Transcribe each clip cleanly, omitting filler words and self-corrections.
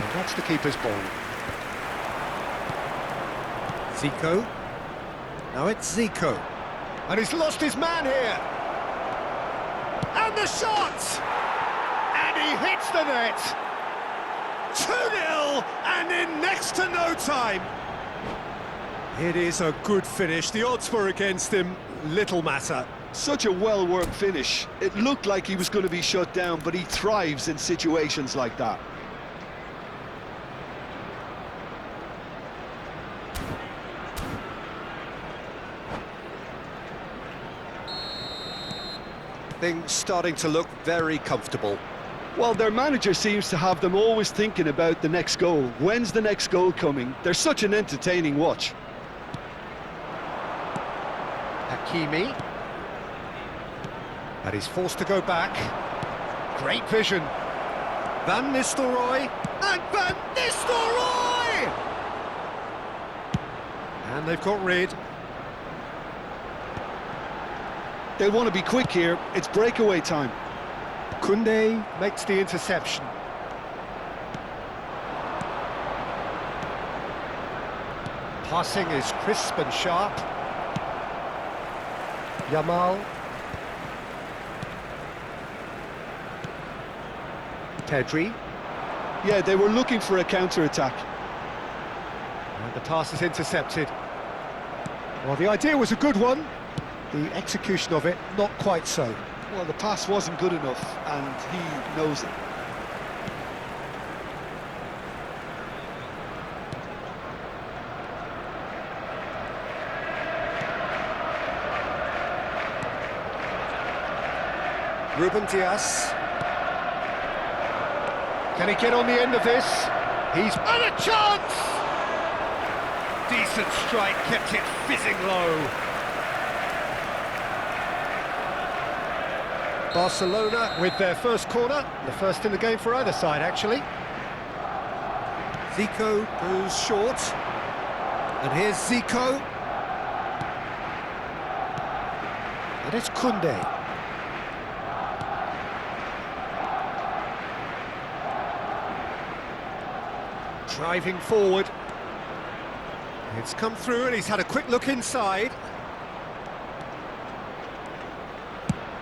And that's the keeper's ball. Zico. Now it's Zico. And he's lost his man here. And the shot! And he hits the net. 2-0 and in next to no time. It is a good finish. The odds were against him. Little matter. Such a well-worked finish. It looked like he was going to be shut down, but he thrives in situations like that. Things starting to look very comfortable. Well, their manager seems to have them always thinking about the next goal. When's the next goal coming? They're such an entertaining watch. Hakimi. And he's forced to go back. Great vision. Van Nistelrooy. And Van Nistelrooy! And they've got rid. They want to be quick here. It's breakaway time. Koundé makes the interception. Passing is crisp and sharp. Yamal. Pedri. Yeah, they were looking for a counter-attack. And the pass is intercepted. Well, the idea was a good one. The execution of it, not quite so. Well, the pass wasn't good enough, and he knows it. Ruben Dias. Can he get on the end of this? He's had a chance! Decent strike, kept it fizzing low. Barcelona with their first corner, the first in the game for either side, actually. Zico goes short. And here's Zico. And it's Koundé. Driving forward. It's come through and he's had a quick look inside.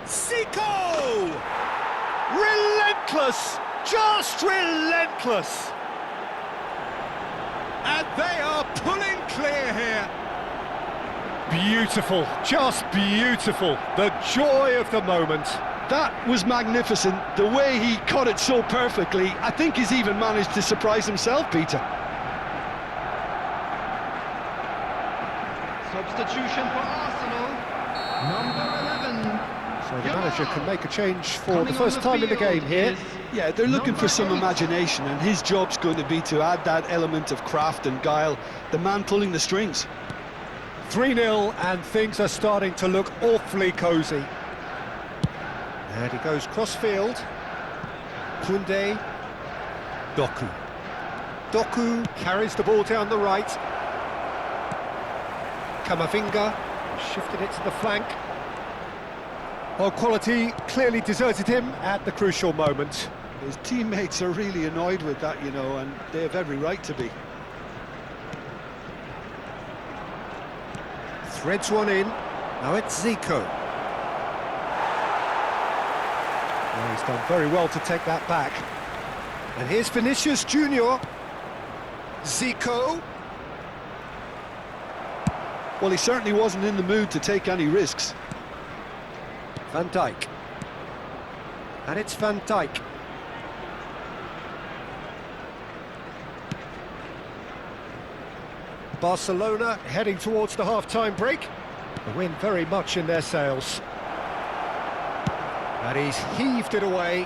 Zico! Relentless! Just relentless! And they are pulling clear here. Beautiful, just beautiful. The joy of the moment. That was magnificent. The way he caught it so perfectly, I think he's even managed to surprise himself, Peter. Substitution for Arsenal, number 11. So the manager can make a change for the first time in the game here. Yeah, they're looking for some imagination, and his job's going to be to add that element of craft and guile, the man pulling the strings. 3-0 and things are starting to look awfully cosy. And he goes cross-field. Koundé. Doku. Doku carries the ball down the right. Camavinga shifted it to the flank. Well, quality clearly deserted him at the crucial moment. His teammates are really annoyed with that, you know, and they have every right to be. Threads one in. Now it's Zico. Well, he's done very well to take that back. And here's Vinicius Junior. Zico. Well, he certainly wasn't in the mood to take any risks. Van Dijk. And it's Van Dijk. Barcelona heading towards the half-time break. The wind very much in their sails. And he's heaved it away.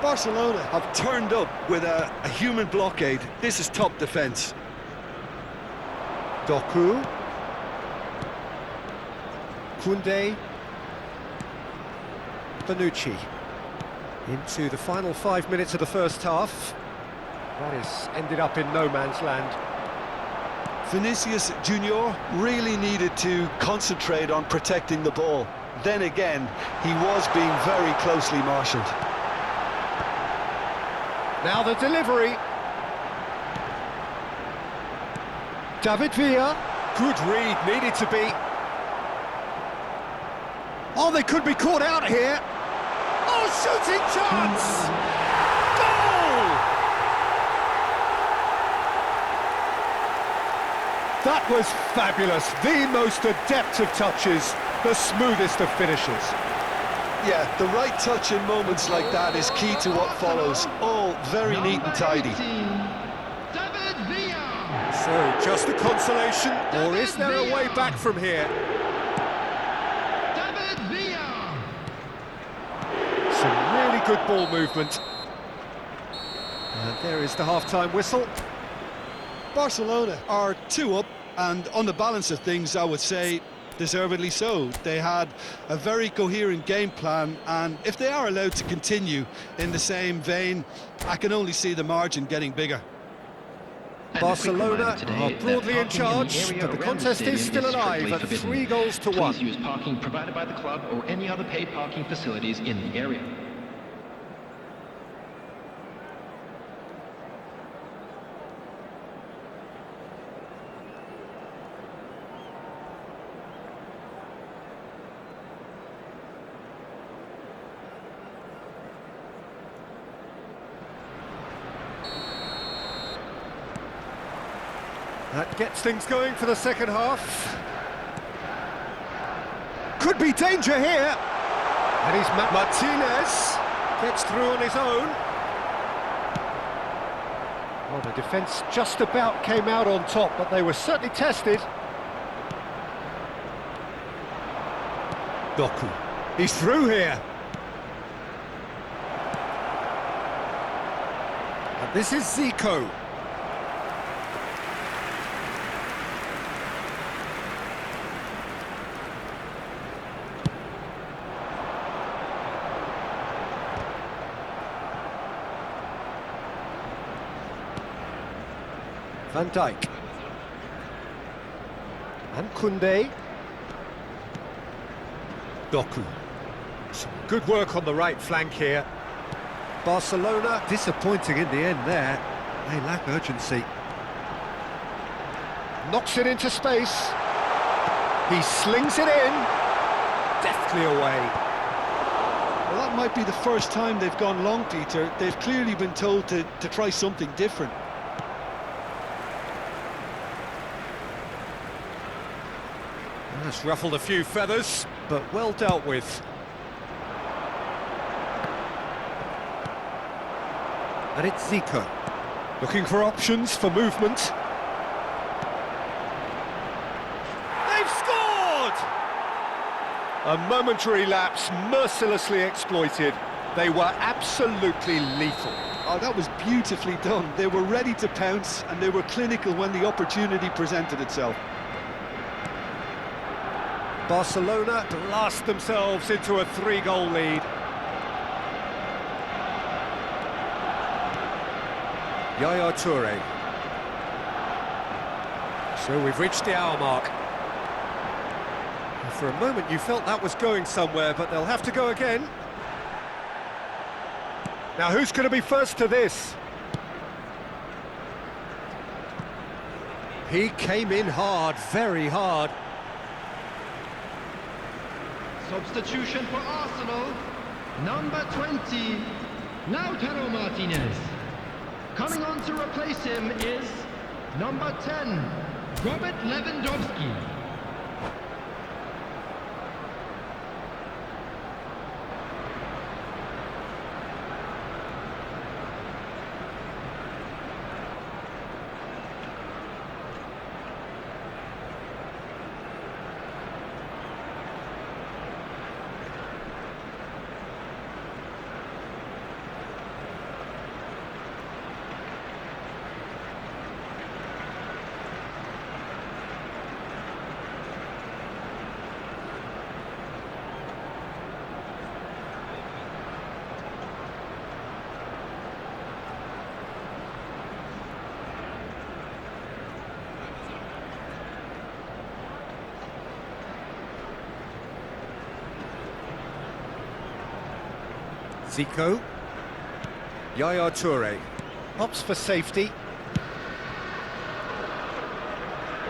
Barcelona have turned up with a human blockade. This is top defence. Doku. Koundé. Bonucci. Into the final 5 minutes of the first half. That is ended up in no man's land. Vinicius Junior really needed to concentrate on protecting the ball. Then again, he was being very closely marshalled. Now the delivery. David Villa. Good read, needed to be. Oh, they could be caught out here. Oh, shooting chance! Goal! That was fabulous. The most adept of touches, the smoothest of finishes. Yeah, the right touch in moments like that is key to what follows. All very neat and tidy. David Villa. So, just a consolation, or is there a way back from here? David Villa. Some really good ball movement. And there is the half-time whistle. Barcelona are 2 up, and on the balance of things, I would say deservedly so. They had a very coherent game plan, and if they are allowed to continue in the same vein, I can only see the margin getting bigger. Barcelona are broadly in charge, but the contest is still alive at 3 goals to 1. Please use parking provided by the club or any other paid parking facilities in the area. That gets things going for the second half. Could be danger here. And he's Martinez. Gets through on his own. Well, the defence just about came out on top, but they were certainly tested. Doku. He's through here. And this is Zico. Van Dijk. And Koundé. Doku. Some good work on the right flank here. Barcelona disappointing in the end there. They lack urgency. Knocks it into space. He slings it in. Deftly away. Well, that might be the first time they've gone long, Peter. They've clearly been told to try something different. That's ruffled a few feathers, but well dealt with. And it's Zico. Looking for options for movement. They've scored! A momentary lapse, mercilessly exploited. They were absolutely lethal. Oh, that was beautifully done. They were ready to pounce, and they were clinical when the opportunity presented itself. Barcelona blast themselves into a 3-goal lead. Yaya Toure. So we've reached the hour mark. For a moment you felt that was going somewhere, but they'll have to go again. Now who's going to be first to this? He came in hard, very hard. Substitution for Arsenal. Number 20, Lautaro Martinez. Coming on to replace him is number 10, Robert Lewandowski. Zico. Yaya Toure. Opts for safety.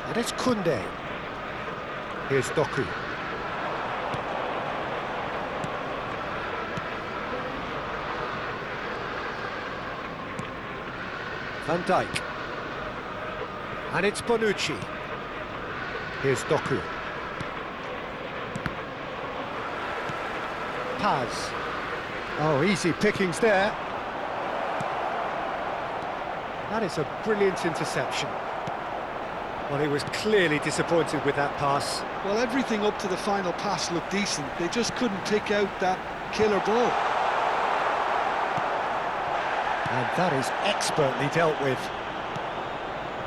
And it's Koundé. Here's Doku. Van Dijk. And it's Bonucci. Here's Doku. Paz. Oh, easy pickings there. That is a brilliant interception. Well, he was clearly disappointed with that pass. Well, everything up to the final pass looked decent. They just couldn't pick out that killer ball. And that is expertly dealt with.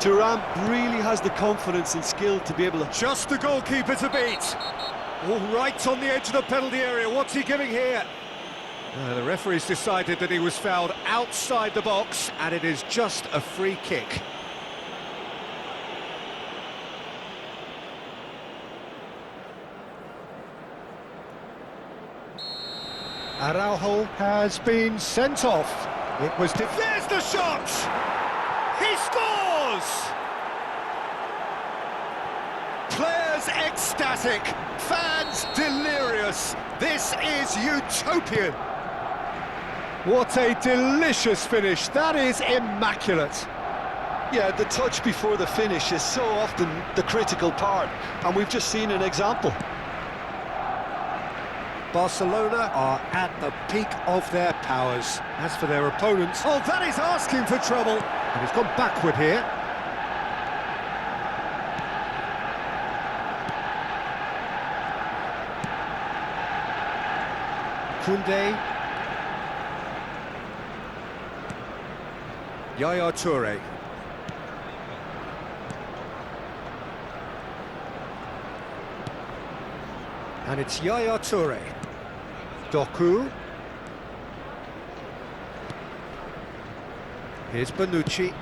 Thuram really has the confidence and skill to be able to... Just the goalkeeper to beat. All right on the edge of the penalty area. What's he giving here? The referee's decided that he was fouled outside the box, and it is just a free kick. Araujo has been sent off. It was... There's the shot! He scores! Players ecstatic, fans delirious. This is utopian. What a delicious finish. That is immaculate. Yeah, the touch before the finish is so often the critical part, and we've just seen an example. Barcelona are at the peak of their powers. As for their opponents, oh, that is asking for trouble. And he's gone backward here. Koundé. Yaya Toure. And it's Yaya Toure. Doku. Here's Bonucci.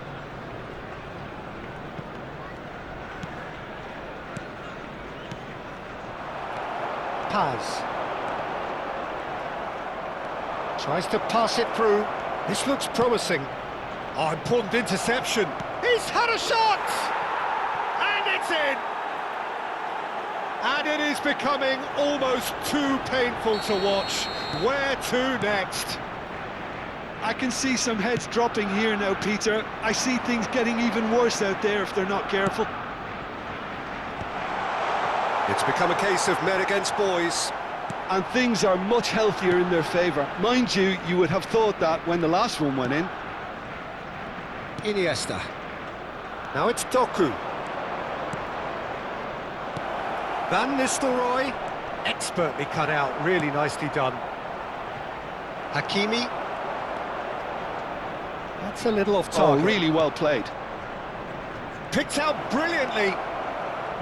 Paz. Tries to pass it through. This looks promising. Oh, important interception. He's had a shot! And it's in! And it is becoming almost too painful to watch. Where to next? I can see some heads dropping here now, Peter. I see things getting even worse out there if they're not careful. It's become a case of men against boys. And things are much healthier in their favour. Mind you, you would have thought that when the last one went in. Iniesta. Now it's Doku. Van Nistelrooy, expertly cut out, really nicely done. Hakimi. That's a little off target. Oh, really well played. Picked out brilliantly.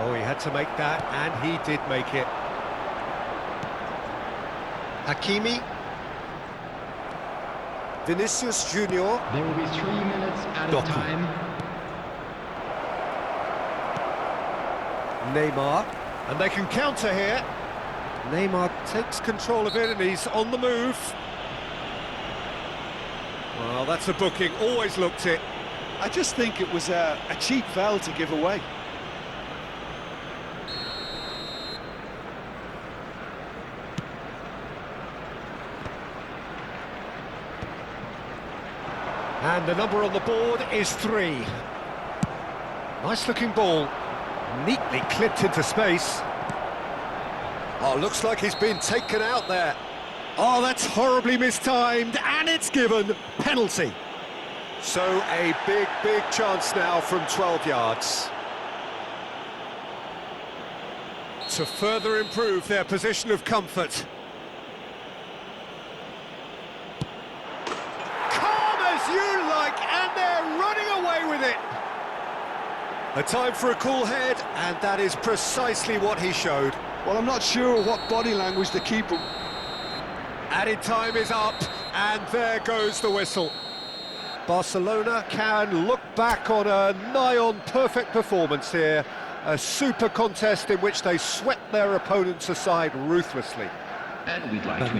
Oh, he had to make that, and he did make it. Hakimi. Vinicius Junior. There will be 3 minutes at a Doku. time. Neymar. And they can counter here. Neymar takes control of it and he's on the move. Well, that's a booking, always looked it. I just think it was a cheap foul to give away. And the number on the board is 3. Nice looking ball. Neatly clipped into space. Oh, looks like he's been taken out there. Oh, that's horribly mistimed, and it's given. Penalty. So a big, big chance now from 12 yards. To further improve their position of comfort. Calm as you like, and they're running away with it. A time for a cool head, and that is precisely what he showed. Well, I'm not sure what body language the keeper... Added time is up, and there goes the whistle. Barcelona can look back on a nigh-on perfect performance here. A super contest in which they swept their opponents aside ruthlessly. And we'd like to